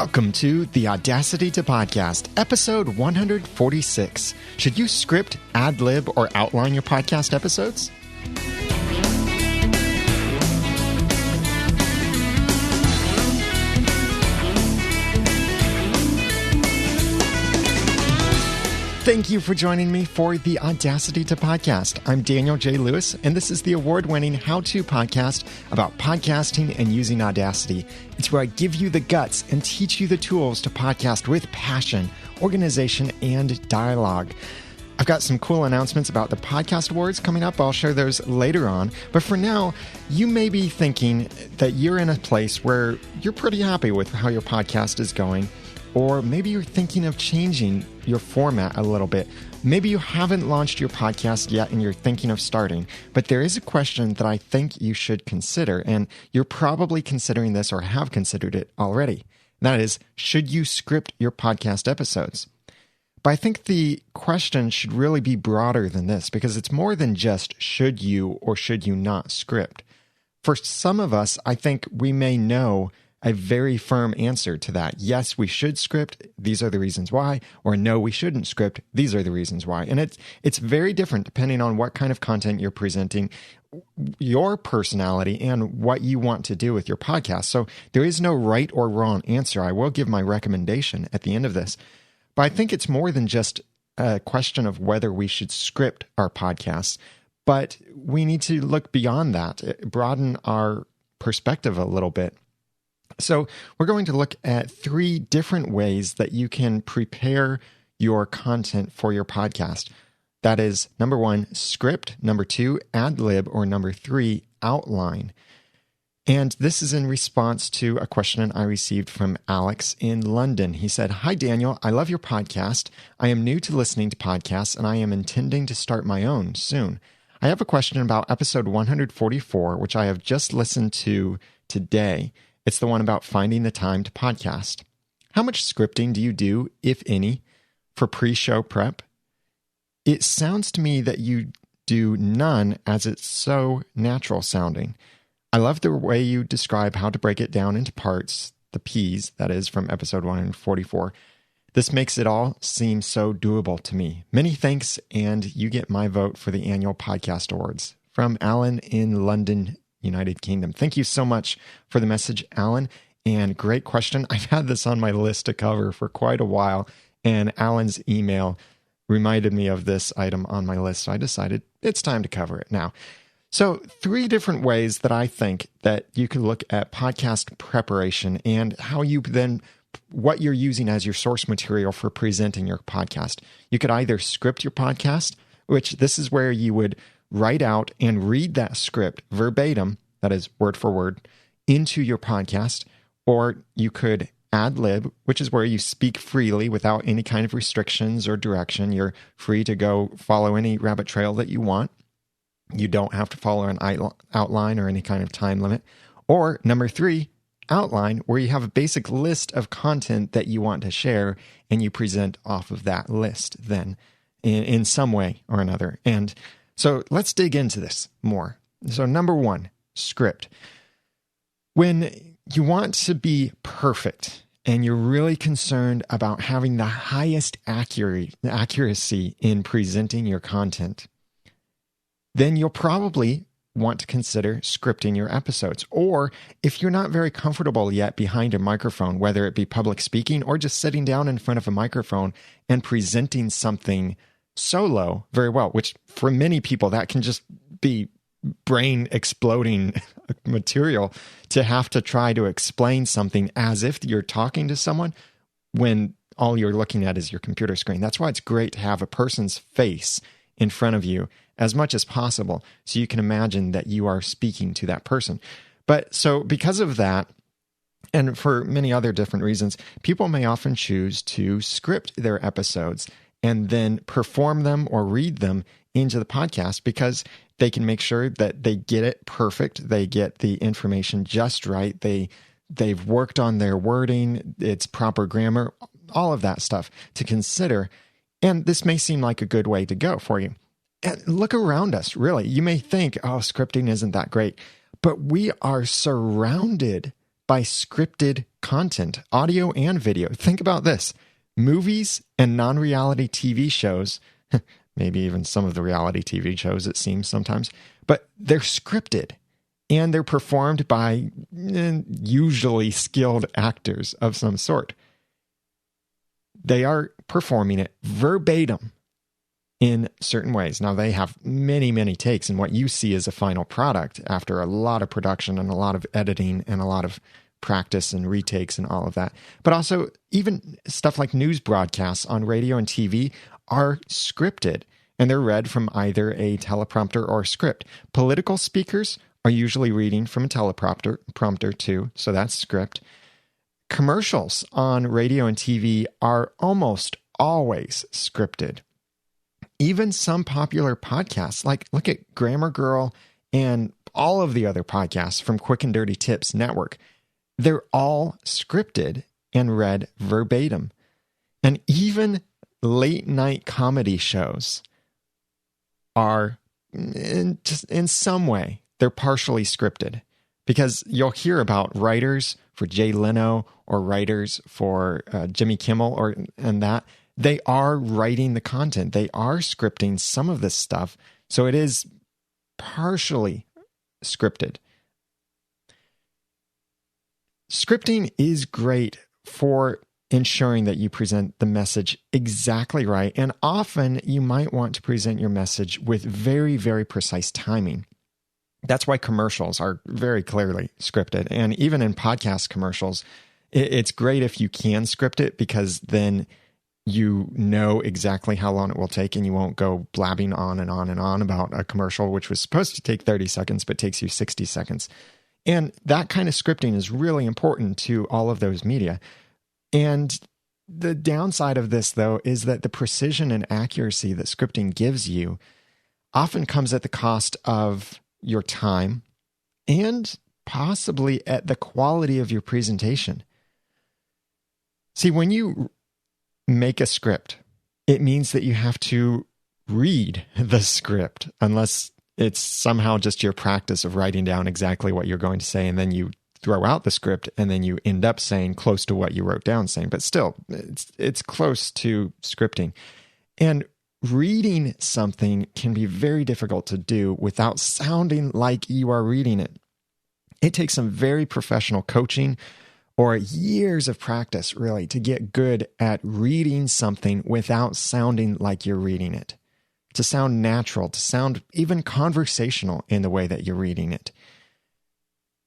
Welcome to the Audacity to Podcast, episode 146. Should you script, ad-lib, or outline your podcast episodes? Thank you for joining me for the Audacity to Podcast. I'm Daniel J. Lewis, and this is the award-winning how-to podcast about podcasting and using Audacity. It's where I give you the guts and teach you the tools to podcast with passion, organization, and dialogue. I've got some cool announcements about the podcast awards coming up. I'll share those later on. But for now, you may be thinking that you're in a place where you're pretty happy with how your podcast is going. Or maybe you're thinking of changing your format a little bit. Maybe you haven't launched your podcast yet and you're thinking of starting, but there is a question that I think you should consider, and you're probably considering this or have considered it already. That is, should you script your podcast episodes? But I think the question should really be broader than this, because it's more than just should you or should you not script. For some of us, I think we may know a very firm answer to that. Yes, we should script. These are the reasons why. Or no, we shouldn't script. These are the reasons why. And it's very different depending on what kind of content you're presenting, your personality, and what you want to do with your podcast. So there is no right or wrong answer. I will give my recommendation at the end of this. But I think it's more than just a question of whether we should script our podcasts. But we need to look beyond that, broaden our perspective a little bit. So we're going to look at three different ways that you can prepare your content for your podcast. That is, number one, script, number two, ad-lib, or number three, outline. And this is in response to a question I received from Alex in London. He said, "Hi, Daniel. I love your podcast. I am new to listening to podcasts, and I am intending to start my own soon. I have a question about episode 144, which I have just listened to today. It's the one about finding the time to podcast. How much scripting do you do, if any, for pre-show prep? It sounds to me that you do none, as it's so natural sounding. I love the way you describe how to break it down into parts, the P's, that is, from episode 144. This makes it all seem so doable to me. Many thanks, and you get my vote for the annual podcast awards." From Alan in London, United Kingdom. Thank you so much for the message, Alan, and great question. I've had this on my list to cover for quite a while, and Alan's email reminded me of this item on my list, so I decided it's time to cover it now. So, three different ways that I think that you can look at podcast preparation and how you then, what you're using as your source material for presenting your podcast. You could either script your podcast, which this is where you would write out and read that script verbatim, that is word for word, into your podcast, or you could ad-lib, which is where you speak freely without any kind of restrictions or direction. You're free to go follow any rabbit trail that you want. You don't have to follow an outline or any kind of time limit. Or number three, outline, where you have a basic list of content that you want to share, and you present off of that list then in some way or another. And so let's dig into this more. So number one, script. When you want to be perfect and you're really concerned about having the highest accuracy in presenting your content, then you'll probably want to consider scripting your episodes. Or if you're not very comfortable yet behind a microphone, whether it be public speaking or just sitting down in front of a microphone and presenting something solo very well, which for many people that can just be brain exploding material to have to try to explain something as if you're talking to someone when all you're looking at is your computer screen. That's why it's great to have a person's face in front of you as much as possible so you can imagine that you are speaking to that person. But so because of that, and for many other different reasons, people may often choose to script their episodes and then perform them or read them into the podcast because they can make sure that they get it perfect. They get the information just right. They've worked on their wording, it's proper grammar, all of that stuff to consider. And this may seem like a good way to go for you. And look around us, really. You may think, oh, scripting isn't that great. But we are surrounded by scripted content, audio and video. Think about this. Movies and non-reality TV shows, maybe even some of the reality TV shows, it seems sometimes, but they're scripted and they're performed by usually skilled actors of some sort. They are performing it verbatim in certain ways. Now, they have many, many takes, and what you see is a final product after a lot of production and a lot of editing and a lot of practice and retakes and all of that. But also, even stuff like news broadcasts on radio and TV are scripted, and they're read from either a teleprompter or a script. Political speakers are usually reading from a teleprompter too, so that's script. Commercials on radio and TV are almost always scripted. Even some popular podcasts, like look at Grammar Girl and all of the other podcasts from Quick and Dirty Tips Network, they're all scripted and read verbatim. And even late night comedy shows are, just in some way, they're partially scripted. Because you'll hear about writers for Jay Leno or writers for Jimmy Kimmel and that. They are writing the content. They are scripting some of this stuff. So it is partially scripted. Scripting is great for ensuring that you present the message exactly right. And often you might want to present your message with very, very precise timing. That's why commercials are very clearly scripted. And even in podcast commercials, it's great if you can script it, because then you know exactly how long it will take and you won't go blabbing on and on and on about a commercial, which was supposed to take 30 seconds, but takes you 60 seconds. And that kind of scripting is really important to all of those media. And the downside of this, though, is that the precision and accuracy that scripting gives you often comes at the cost of your time and possibly at the quality of your presentation. See, when you make a script, it means that you have to read the script, unless it's somehow just your practice of writing down exactly what you're going to say, and then you throw out the script, and then you end up saying close to what you wrote down saying. But still, it's close to scripting. And reading something can be very difficult to do without sounding like you are reading it. It takes some very professional coaching or years of practice, really, to get good at reading something without sounding like you're reading it. To sound natural, to sound even conversational in the way that you're reading it.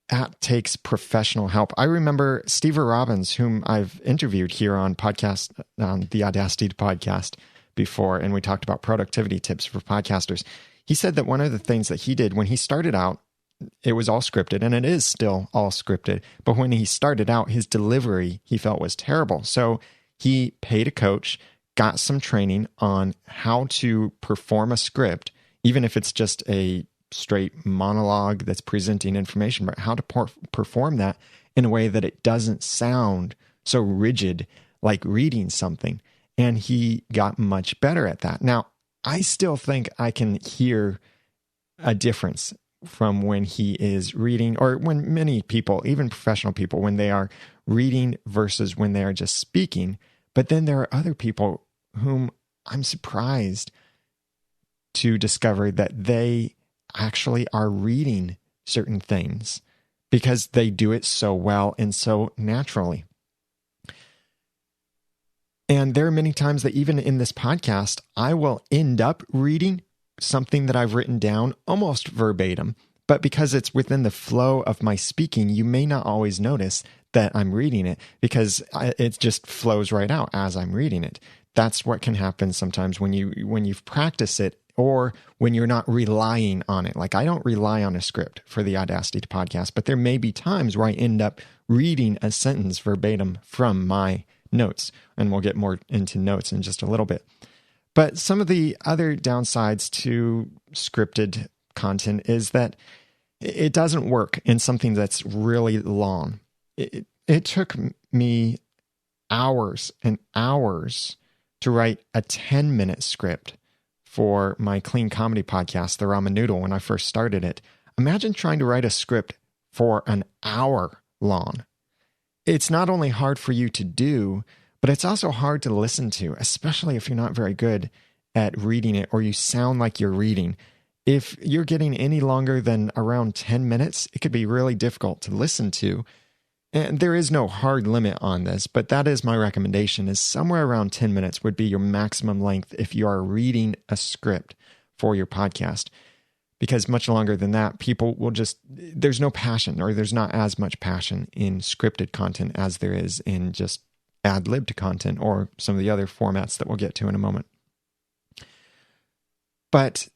That takes professional help. I remember Steve Robbins, whom I've interviewed here on the Audacity podcast before, and we talked about productivity tips for podcasters. He said that one of the things that he did when he started out, it was all scripted, and it is still all scripted. But when he started out, his delivery, he felt, was terrible. So he paid a coach, got some training on how to perform a script, even if it's just a straight monologue that's presenting information, but how to perform that in a way that it doesn't sound so rigid like reading something. And he got much better at that. Now, I still think I can hear a difference from when he is reading, or when many people, even professional people, when they are reading versus when they are just speaking. But then there are other people whom I'm surprised to discover that they actually are reading certain things because they do it so well and so naturally. And there are many times that even in this podcast, I will end up reading something that I've written down almost verbatim, but because it's within the flow of my speaking, you may not always notice that I'm reading it because it just flows right out as I'm reading it. That's what can happen sometimes when you've practiced it, or when you're not relying on it. Like, I don't rely on a script for the Audacity podcast, but there may be times where I end up reading a sentence verbatim from my notes, and we'll get more into notes in just a little bit. But some of the other downsides to scripted content is that it doesn't work in something that's really long. It took me hours and hours to write a 10-minute script for my clean comedy podcast, The Ramen Noodle, when I first started it. Imagine trying to write a script for an hour long. it's not only hard for you to do, but it's also hard to listen to, especially if you're not very good at reading it or you sound like you're reading. If you're getting any longer than around 10 minutes, it could be really difficult to listen to. And there is no hard limit on this, but that is my recommendation, is somewhere around 10 minutes would be your maximum length if you are reading a script for your podcast. Because much longer than that, people will there's no passion, or there's not as much passion in scripted content as there is in just ad-libbed content or some of the other formats that we'll get to in a moment. But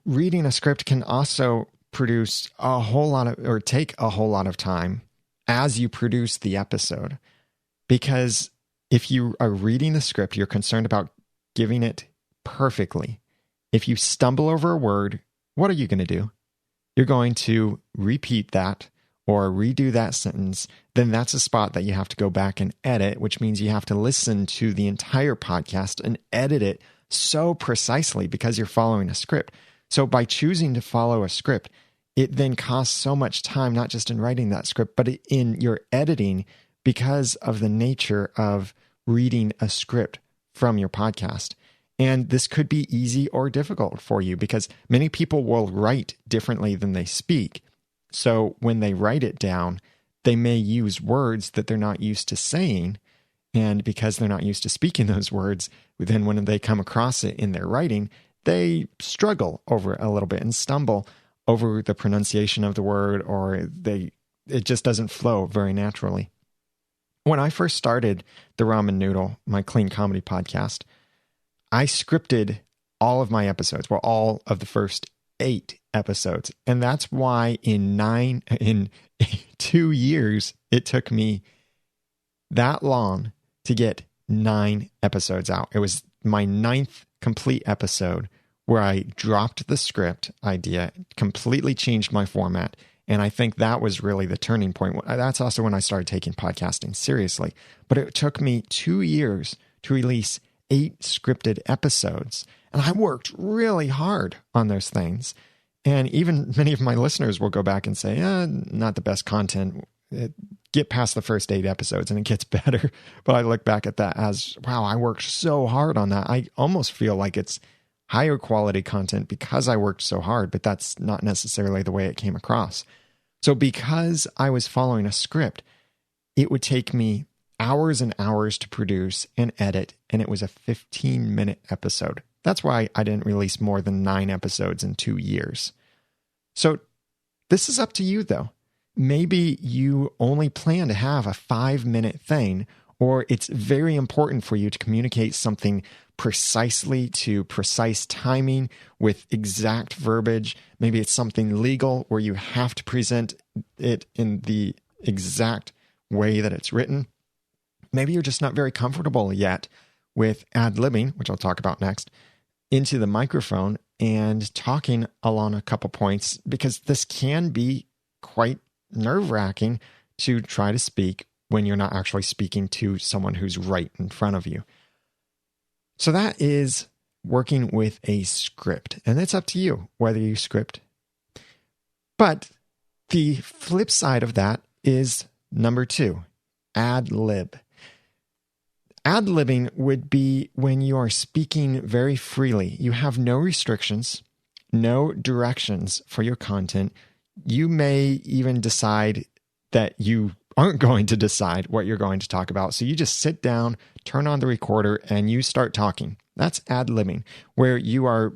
reading a script can also produce a whole lot of, or take a whole lot of time as you produce the episode. Because if you are reading the script, you're concerned about giving it perfectly. If you stumble over a word, what are you going to do? You're going to repeat that or redo that sentence. Then that's a spot that you have to go back and edit, which means you have to listen to the entire podcast and edit it so precisely because you're following a script. So by choosing to follow a script, it then costs so much time, not just in writing that script, but in your editing, because of the nature of reading a script from your podcast. And this could be easy or difficult for you because many people will write differently than they speak. So when they write it down, they may use words that they're not used to saying. And because they're not used to speaking those words, then when they come across it in their writing, they struggle over it a little bit and stumble over the pronunciation of the word, or it just doesn't flow very naturally. When I first started the Ramen Noodle, my clean comedy podcast, I scripted all of my episodes, well, all of the first 8 episodes. And that's why in 2 years, it took me that long to get 9 episodes out. It was my 9th complete episode where I dropped the script idea, completely changed my format. And I think that was really the turning point. That's also when I started taking podcasting seriously. But it took me 2 years to release 8 scripted episodes. And I worked really hard on those things. And even many of my listeners will go back and say, not the best content. Get past the first 8 episodes and it gets better. But I look back at that as, wow, I worked so hard on that. I almost feel like it's higher quality content because I worked so hard, but that's not necessarily the way it came across. So because I was following a script, it would take me hours and hours to produce and edit, and it was a 15-minute episode. That's why I didn't release more than 9 episodes in 2 years. So this is up to you, though. Maybe you only plan to have a 5-minute thing, or it's very important for you to communicate something precisely to precise timing with exact verbiage. Maybe it's something legal where you have to present it in the exact way that it's written. Maybe you're just not very comfortable yet with ad-libbing, which I'll talk about next, into the microphone and talking along a couple points, because this can be quite nerve-wracking to try to speak when you're not actually speaking to someone who's right in front of you. So that is working with a script, and it's up to you whether you script. But the flip side of that is number 2, ad-lib. Ad-libbing would be when you are speaking very freely. You have no restrictions, no directions for your content. You may even decide that you aren't going to decide what you're going to talk about. So you just sit down, turn on the recorder, and you start talking. That's ad-libbing, where you are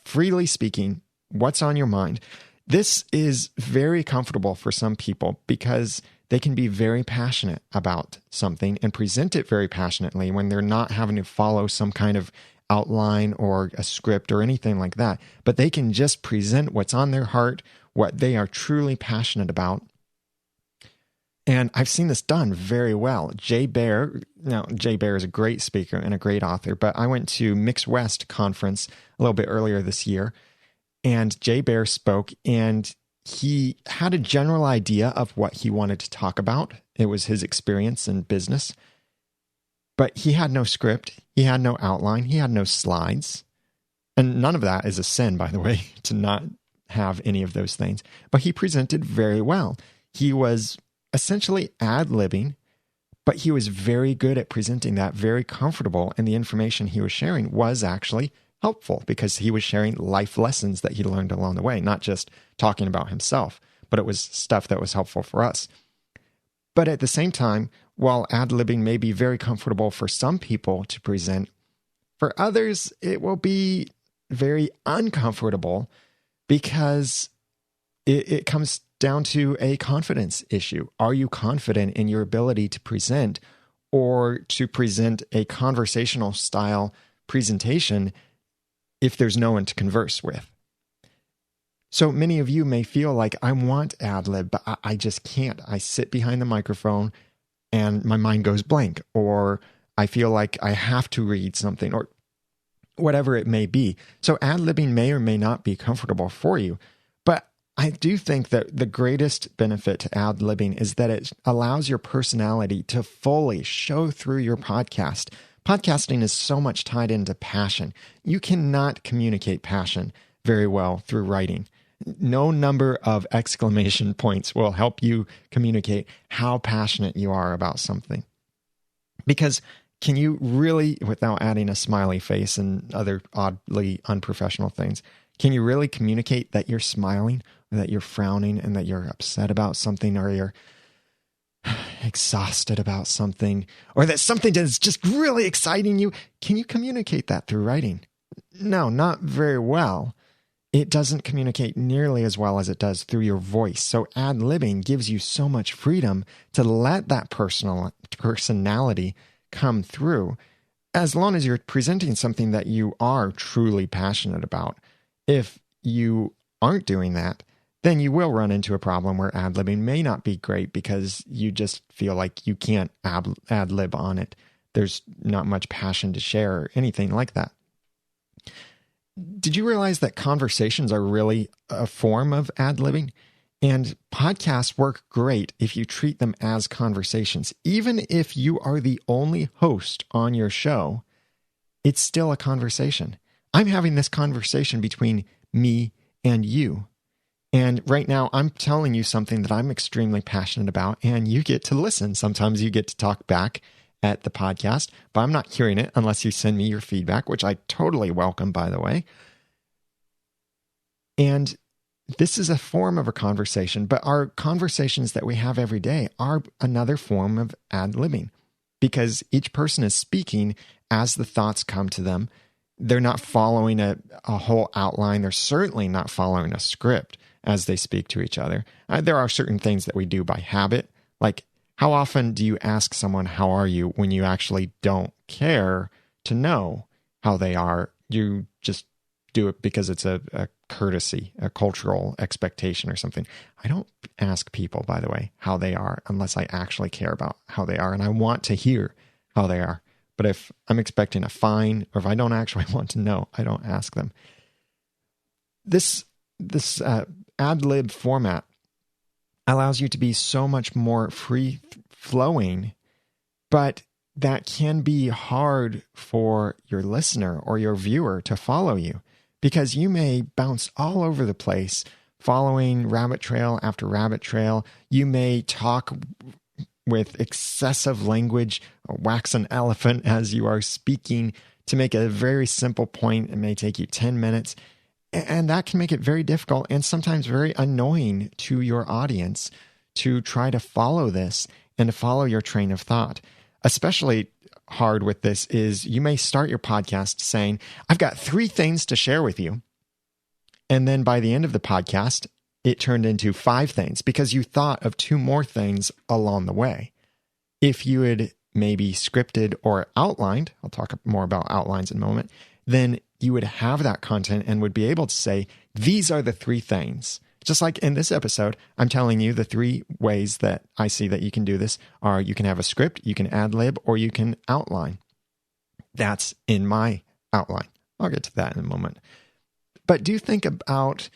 freely speaking what's on your mind. This is very comfortable for some people because they can be very passionate about something and present it very passionately when they're not having to follow some kind of outline or a script or anything like that. But they can just present what's on their heart, what they are truly passionate about. And I've seen this done very well. Jay Baer is a great speaker and a great author, but I went to Mix West conference a little bit earlier this year, and Jay Baer spoke, and he had a general idea of what he wanted to talk about. It was his experience in business, but he had no script. He had no outline. He had no slides. And none of that is a sin, by the way, to not have any of those things. But he presented very well. He was essentially ad-libbing, but he was very good at presenting that, very comfortable, and the information he was sharing was actually helpful because he was sharing life lessons that he learned along the way, not just talking about himself, but it was stuff that was helpful for us. But at the same time, while ad-libbing may be very comfortable for some people to present, for others, it will be very uncomfortable because it comes down to a confidence issue. Are you confident in your ability to present or to present a conversational style presentation if there's no one to converse with? So many of you may feel like, I want ad-lib, but I just can't. I sit behind the microphone and my mind goes blank, or I feel like I have to read something, or whatever it may be. So ad-libbing may or may not be comfortable for you, but I do think that the greatest benefit to ad-libbing is that it allows your personality to fully show through your podcast. Podcasting is so much tied into passion. You cannot communicate passion very well through writing. No number of exclamation points will help you communicate how passionate you are about something. Because can you really, without adding a smiley face and other oddly unprofessional things, can you really communicate that you're smiling, or that you're frowning, and that you're upset about something, or you're exhausted about something, or that something is just really exciting you? Can you communicate that through writing? No, not very well. It doesn't communicate nearly as well as it does through your voice. So ad-libbing gives you so much freedom to let that personality come through, as long as you're presenting something that you are truly passionate about. If you aren't doing that, then you will run into a problem where ad-libbing may not be great because you just feel like you can't ad-lib on it. There's not much passion to share or anything like that. Did you realize that conversations are really a form of ad-libbing? And podcasts work great if you treat them as conversations. Even if you are the only host on your show, it's still a conversation. I'm having this conversation between me and you. And right now, I'm telling you something that I'm extremely passionate about, and you get to listen. Sometimes you get to talk back at the podcast, but I'm not hearing it unless you send me your feedback, which I totally welcome, by the way. And this is a form of a conversation, but our conversations that we have every day are another form of ad-libbing because each person is speaking as the thoughts come to them. They're not following a whole outline. They're certainly not following a script as they speak to each other. There are certain things that we do by habit, like how often do you ask someone, how are you, when you actually don't care to know how they are? You just do it because it's a courtesy, a cultural expectation or something. I don't ask people, by the way, how they are unless I actually care about how they are and I want to hear how they are. But if I'm expecting a fine or if I don't actually want to know, I don't ask them. This ad-lib format allows you to be so much more free-flowing, but that can be hard for your listener or your viewer to follow you because you may bounce all over the place following rabbit trail after rabbit trail. You may talk with excessive language, wax an elephant as you are speaking to make a very simple point. It may take you 10 minutes. And that can make it very difficult and sometimes very annoying to your audience to try to follow this and to follow your train of thought. Especially hard with this is you may start your podcast saying, I've got 3 things to share with you. And then by the end of the podcast, it turned into 5 things because you thought of 2 more things along the way. If you had maybe scripted or outlined, I'll talk more about outlines in a moment, then you would have that content and would be able to say, these are the 3 things. Just like in this episode, I'm telling you the 3 ways that I see that you can do this are you can have a script, you can ad-lib, or you can outline. That's in my outline. I'll get to that in a moment. But do think about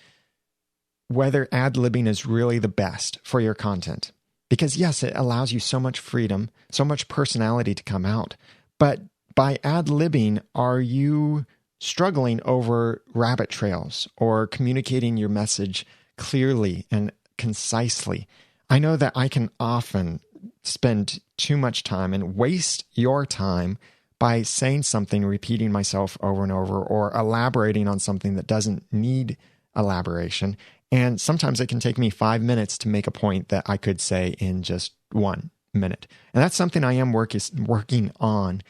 whether ad-libbing is really the best for your content. Because yes, it allows you so much freedom, so much personality to come out. But by ad-libbing, are you struggling over rabbit trails or communicating your message clearly and concisely? I know that I can often spend too much time and waste your time by saying something, repeating myself over and over, or elaborating on something that doesn't need elaboration. And sometimes it can take me 5 minutes to make a point that I could say in just 1 minute. And that's something I am working on,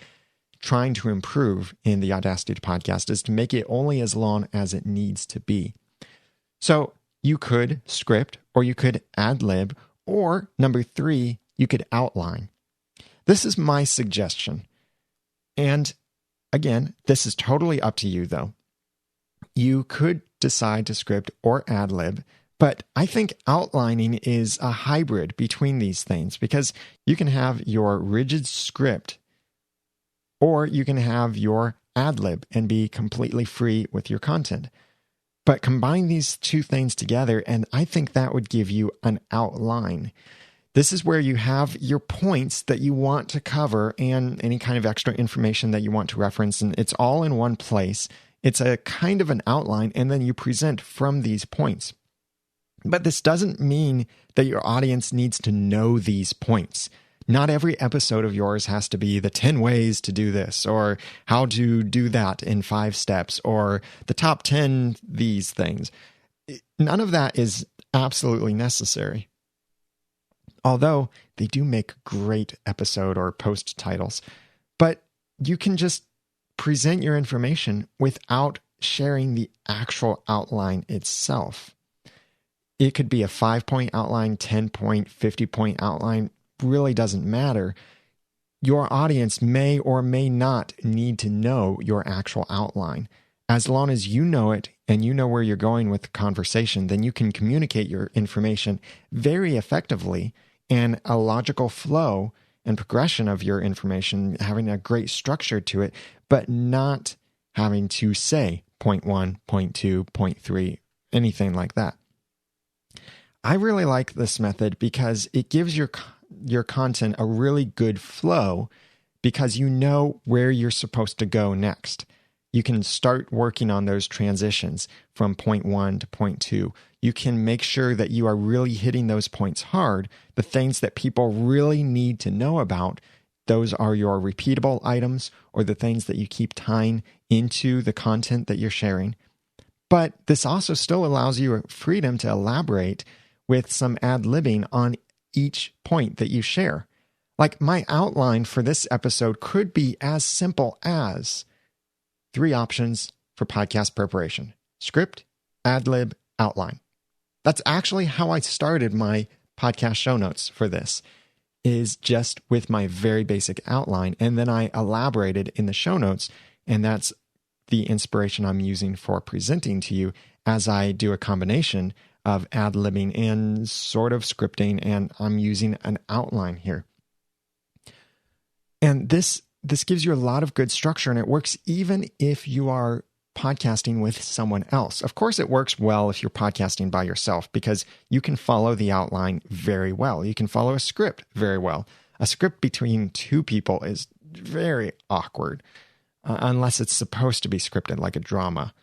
trying to improve in the Audacity podcast, is to make it only as long as it needs to be. So you could script, or you could ad-lib, or number 3, you could outline. This is my suggestion. And again, this is totally up to you though. You could decide to script or ad-lib, but I think outlining is a hybrid between these things, because you can have your rigid script or you can have your ad-lib and be completely free with your content. But combine these two things together, and I think that would give you an outline. This is where you have your points that you want to cover and any kind of extra information that you want to reference, and it's all in one place. It's a kind of an outline, and then you present from these points. But this doesn't mean that your audience needs to know these points. Not every episode of yours has to be the 10 ways to do this, or how to do that in 5 steps, or the top 10 these things. None of that is absolutely necessary. Although they do make great episode or post titles, but you can just present your information without sharing the actual outline itself. It could be a 5-point outline, 10-point, 50-point outline, really doesn't matter. Your audience may or may not need to know your actual outline. As long as you know it and you know where you're going with the conversation, then you can communicate your information very effectively, and a logical flow and progression of your information, having a great structure to it, but not having to say point 1, point 2, point 3, anything like that. I really like this method because it gives your content a really good flow, because you know where you're supposed to go next. You can start working on those transitions from point 1 to point 2. You can make sure that you are really hitting those points hard. The things that people really need to know about, those are your repeatable items, or the things that you keep tying into the content that you're sharing. But this also still allows you freedom to elaborate with some ad-libbing on each point that you share. Like my outline for this episode could be as simple as 3 options for podcast preparation: script, ad-lib, outline. That's actually how I started my podcast show notes for this, is just with my very basic outline. And then I elaborated in the show notes, and that's the inspiration I'm using for presenting to you as I do a combination of ad-libbing and sort of scripting, and I'm using an outline here. And this gives you a lot of good structure, and it works even if you are podcasting with someone else. Of course, it works well if you're podcasting by yourself, because you can follow the outline very well. You can follow a script very well. A script between 2 people is very awkward, unless it's supposed to be scripted like a drama.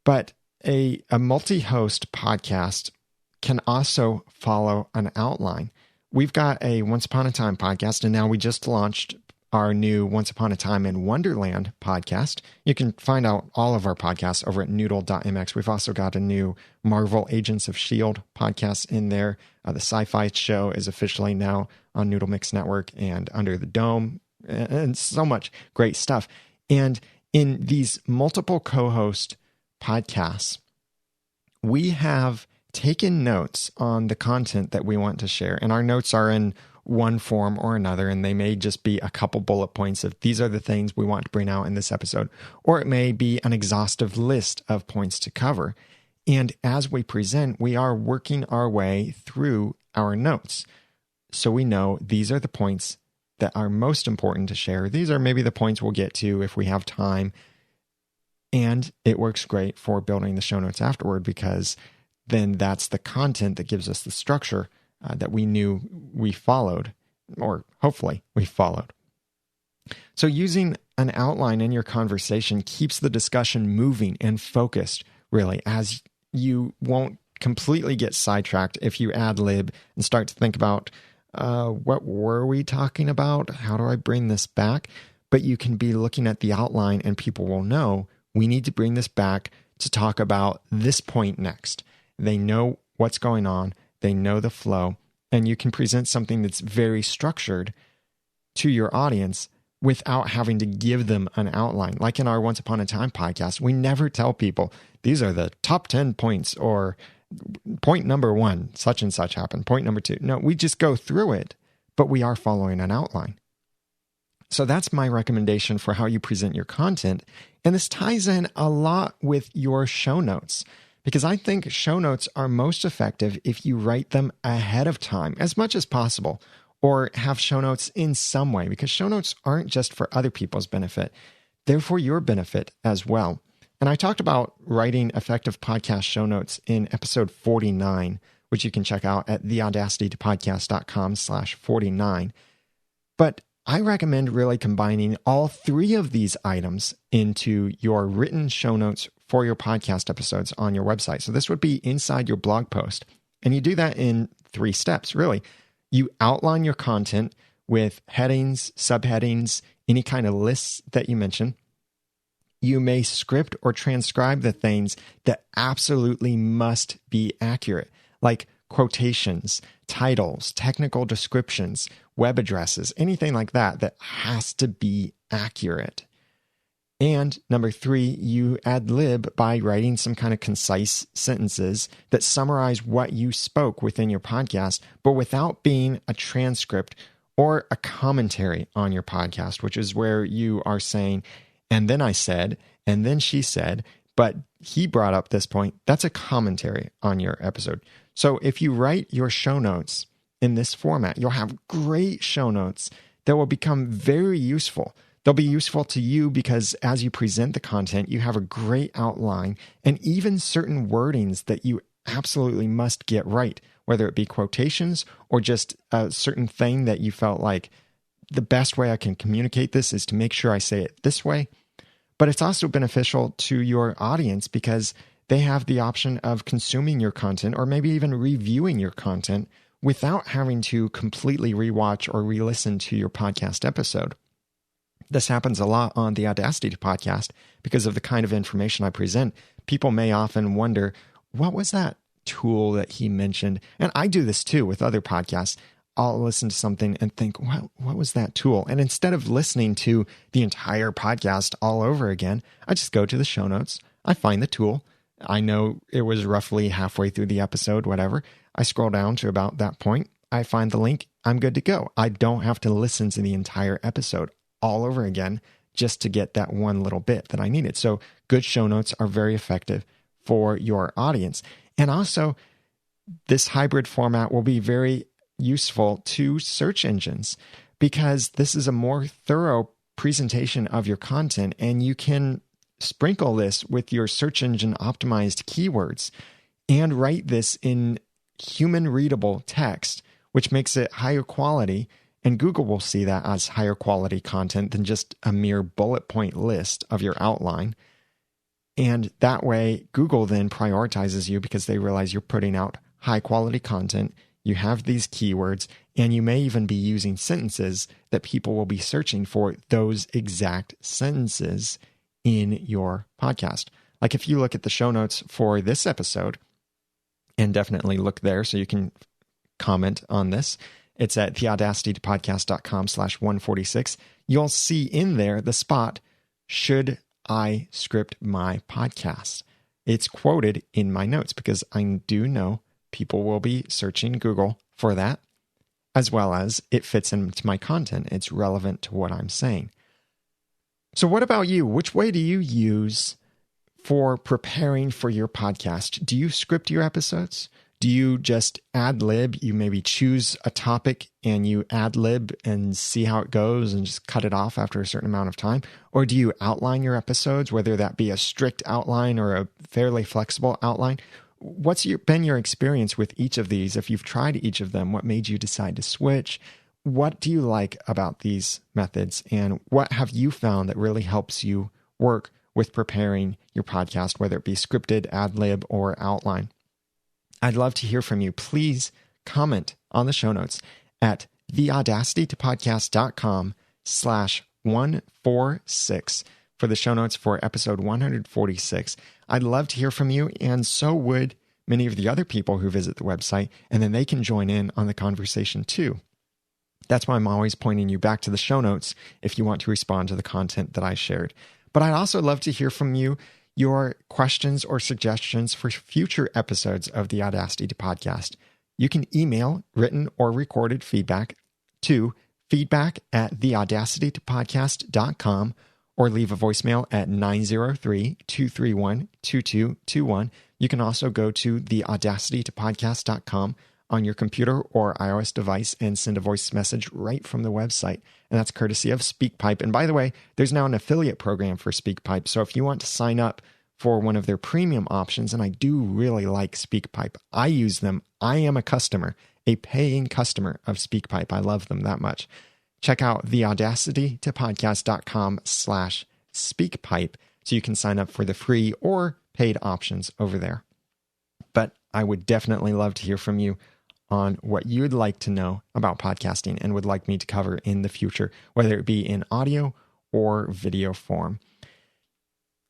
But a multi-host podcast can also follow an outline. We've got a Once Upon a Time podcast, and now we just launched our new Once Upon a Time in Wonderland podcast. You can find out all of our podcasts over at noodle.mx. We've also got a new Marvel Agents of S.H.I.E.L.D. podcast in there. The Sci-Fi Show is officially now on Noodle Mix Network and Under the Dome, and so much great stuff. And in these multiple co-host podcasts, we have taken notes on the content that we want to share. And our notes are in one form or another, and they may just be a couple bullet points of these are the things we want to bring out in this episode, or it may be an exhaustive list of points to cover. And as we present, we are working our way through our notes. So we know these are the points that are most important to share. These are maybe the points we'll get to if we have time. And it works great for building the show notes afterward, because then that's the content that gives us the structure that we knew we followed, or hopefully we followed. So using an outline in your conversation keeps the discussion moving and focused, really, as you won't completely get sidetracked if you ad-lib and start to think about, what were we talking about? How do I bring this back? But you can be looking at the outline and people will know we need to bring this back to talk about this point next. They know what's going on. They know the flow. And you can present something that's very structured to your audience without having to give them an outline. Like in our Once Upon a Time podcast, we never tell people, these are the top 10 points, or point number 1, such and such happened. Point number 2. No, we just go through it, but we are following an outline. So that's my recommendation for how you present your content. And this ties in a lot with your show notes, because I think show notes are most effective if you write them ahead of time as much as possible, or have show notes in some way, because show notes aren't just for other people's benefit. They're for your benefit as well. And I talked about writing effective podcast show notes in episode 49, which you can check out at theaudacitytopodcast.com/49. But I recommend really combining all 3 of these items into your written show notes for your podcast episodes on your website. So this would be inside your blog post. And you do that in 3 steps, really. You outline your content with headings, subheadings, any kind of lists that you mention. You may script or transcribe the things that absolutely must be accurate, like quotations, titles, technical descriptions, web addresses, anything like that that has to be accurate. And number 3, you ad-lib by writing some kind of concise sentences that summarize what you spoke within your podcast, but without being a transcript or a commentary on your podcast, which is where you are saying, and then I said, and then she said, but he brought up this point. That's a commentary on your episode. So if you write your show notes in this format, you'll have great show notes that will become very useful. They'll be useful to you because as you present the content, you have a great outline and even certain wordings that you absolutely must get right, whether it be quotations or just a certain thing that you felt like the best way I can communicate this is to make sure I say it this way. But it's also beneficial to your audience because they have the option of consuming your content or maybe even reviewing your content without having to completely rewatch or re-listen to your podcast episode. This happens a lot on the Audacity podcast because of the kind of information I present. People may often wonder, what was that tool that he mentioned? And I do this too with other podcasts. I'll listen to something and think, well, what was that tool? And instead of listening to the entire podcast all over again, I just go to the show notes. I find the tool. I know it was roughly halfway through the episode, whatever. I scroll down to about that point. I find the link. I'm good to go. I don't have to listen to the entire episode all over again just to get that one little bit that I needed. So good show notes are very effective for your audience. And also, this hybrid format will be very useful to search engines because this is a more thorough presentation of your content, and you can sprinkle this with your search engine optimized keywords and write this in human readable text, which makes it higher quality. And Google will see that as higher quality content than just a mere bullet point list of your outline. And that way, Google then prioritizes you because they realize you're putting out high quality content. You have these keywords, and you may even be using sentences that people will be searching for those exact sentences in your podcast. Like if you look at the show notes for this episode, and definitely look there so you can comment on this. It's at theaudacitypodcast.com/146. You'll see in there the spot, should I script my podcast? It's quoted in my notes because I do know people will be searching Google for that, as well as it fits into my content. It's relevant to what I'm saying. So what about you? Which way do you use for preparing for your podcast? Do you script your episodes? Do you just ad-lib? You maybe choose a topic and you ad-lib and see how it goes and just cut it off after a certain amount of time? Or do you outline your episodes, whether that be a strict outline or a fairly flexible outline? What's been your experience with each of these? If you've tried each of them, what made you decide to switch? What do you like about these methods? And what have you found that really helps you work with preparing your podcast, whether it be scripted, ad-lib, or outline? I'd love to hear from you. Please comment on the show notes at theaudacitytopodcast.com/146 for the show notes for episode 146. I'd love to hear from you, and so would many of the other people who visit the website, and then they can join in on the conversation too. That's why I'm always pointing you back to the show notes if you want to respond to the content that I shared. But I'd also love to hear from you, your questions or suggestions for future episodes of the Audacity to Podcast. You can email written or recorded feedback to feedback@theaudacitytopodcast.com or leave a voicemail at 903-231-2221. You can also go to theaudacitytopodcast.com on your computer or iOS device and send a voice message right from the website. And that's courtesy of SpeakPipe. And by the way, there's now an affiliate program for SpeakPipe. So if you want to sign up for one of their premium options, and I do really like SpeakPipe, I use them. I am a customer, a paying customer of SpeakPipe. I love them that much. Check out theaudacitytopodcast.com/SpeakPipe so you can sign up for the free or paid options over there. But I would definitely love to hear from you on what you'd like to know about podcasting and would like me to cover in the future, whether it be in audio or video form.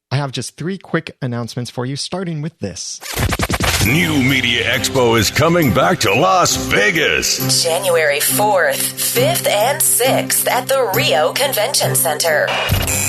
I have just 3 quick announcements for you, starting with this. New Media Expo is coming back to Las Vegas. January 4th, 5th, and 6th at the Rio Convention Center.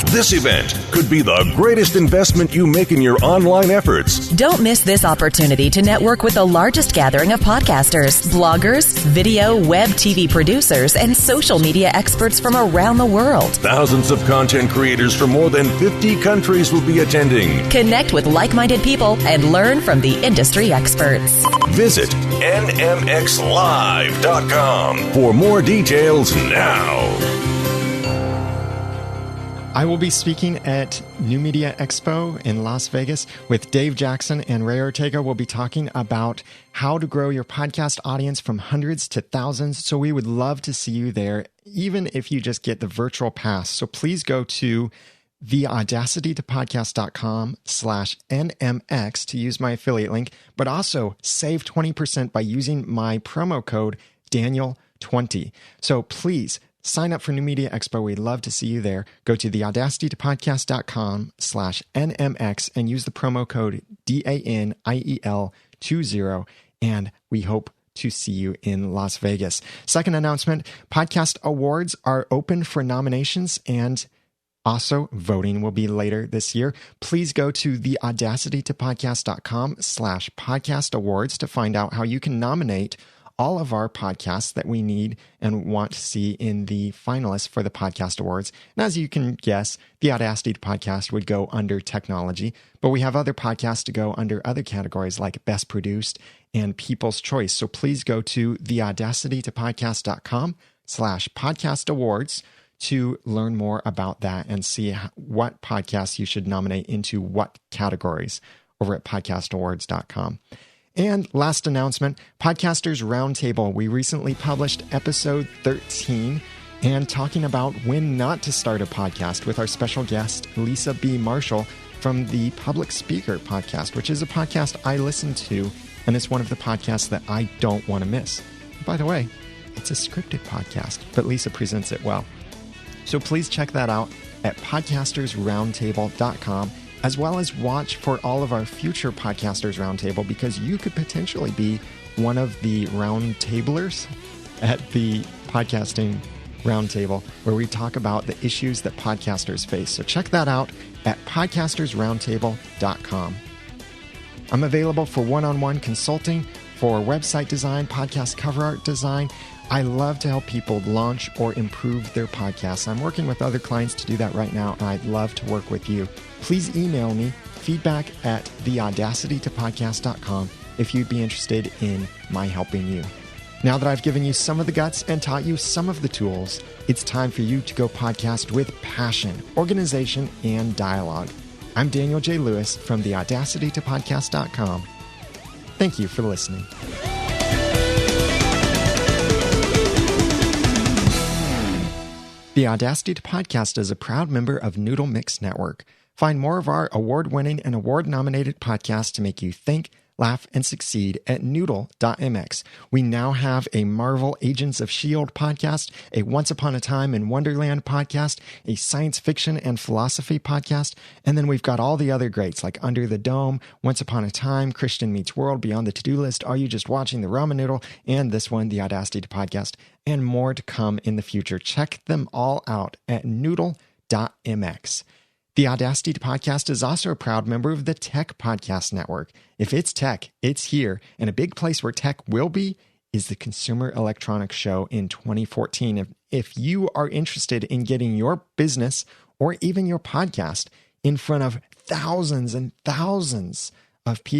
This event could be the greatest investment you make in your online efforts. Don't miss this opportunity to network with the largest gathering of podcasters, bloggers, video, web, TV producers, and social media experts from around the world. Thousands of content creators from more than 50 countries will be attending. Connect with like-minded people and learn from the industry experts. Visit nmxlive.com for more details now. I will be speaking at New Media Expo in Las Vegas with Dave Jackson, and Ray Ortega will be talking about how to grow your podcast audience from hundreds to thousands. So we would love to see you there, even if you just get the virtual pass. So please go to theaudacitytopodcast.com/NMX to use my affiliate link, but also save 20% by using my promo code Daniel20. So please sign up for New Media Expo. We'd love to see you there. Go to theaudacitytopodcast.com/NMX and use the promo code DANIEL20. And we hope to see you in Las Vegas. Second announcement, podcast awards are open for nominations, and also voting will be later this year. Please go to theaudacitytopodcast.com/podcast awards to find out how you can nominate all of our podcasts that we need and want to see in the finalists for the podcast awards. And as you can guess, the Audacity podcast would go under technology, but we have other podcasts to go under other categories like best produced and people's choice. So please go to theaudacitytopodcast.com/podcast awards to learn more about that and see what podcasts you should nominate into what categories over at podcastawards.com. And last announcement, Podcasters Roundtable. We recently published episode 13 and talking about when not to start a podcast with our special guest, Lisa B. Marshall from the Public Speaker podcast, which is a podcast I listen to, and it's one of the podcasts that I don't want to miss. By the way, it's a scripted podcast, but Lisa presents it well. So please check that out at podcastersroundtable.com, as well as watch for all of our future Podcasters Roundtable, because you could potentially be one of the roundtablers at the Podcasting Roundtable, where we talk about the issues that podcasters face. So check that out at podcastersroundtable.com. I'm available for one-on-one consulting for website design, podcast cover art design. I love to help people launch or improve their podcasts. I'm working with other clients to do that right now, and I'd love to work with you. Please email me feedback@theaudacitytopodcast.com if you'd be interested in my helping you. Now that I've given you some of the guts and taught you some of the tools, it's time for you to go podcast with passion, organization, and dialogue. I'm Daniel J. Lewis from theaudacitytopodcast.com. Thank you for listening. The Audacity to Podcast is a proud member of Noodle Mix Network. Find more of our award-winning and award-nominated podcasts to make you think, laugh, and succeed at noodle.mx. We now have a Marvel Agents of S.H.I.E.L.D. podcast, a Once Upon a Time in Wonderland podcast, a science fiction and philosophy podcast, and then we've got all the other greats like Under the Dome, Once Upon a Time, Christian Meets World, Beyond the To-Do List, Are You Just Watching the Ramen Noodle, and this one, the Audacity to Podcast, and more to come in the future. Check them all out at noodle.mx. The Audacity to Podcast is also a proud member of the Tech Podcast Network. If it's tech, it's here, and a big place where tech will be is the Consumer Electronics Show in 2014. If you are interested in getting your business or even your podcast in front of thousands and thousands of people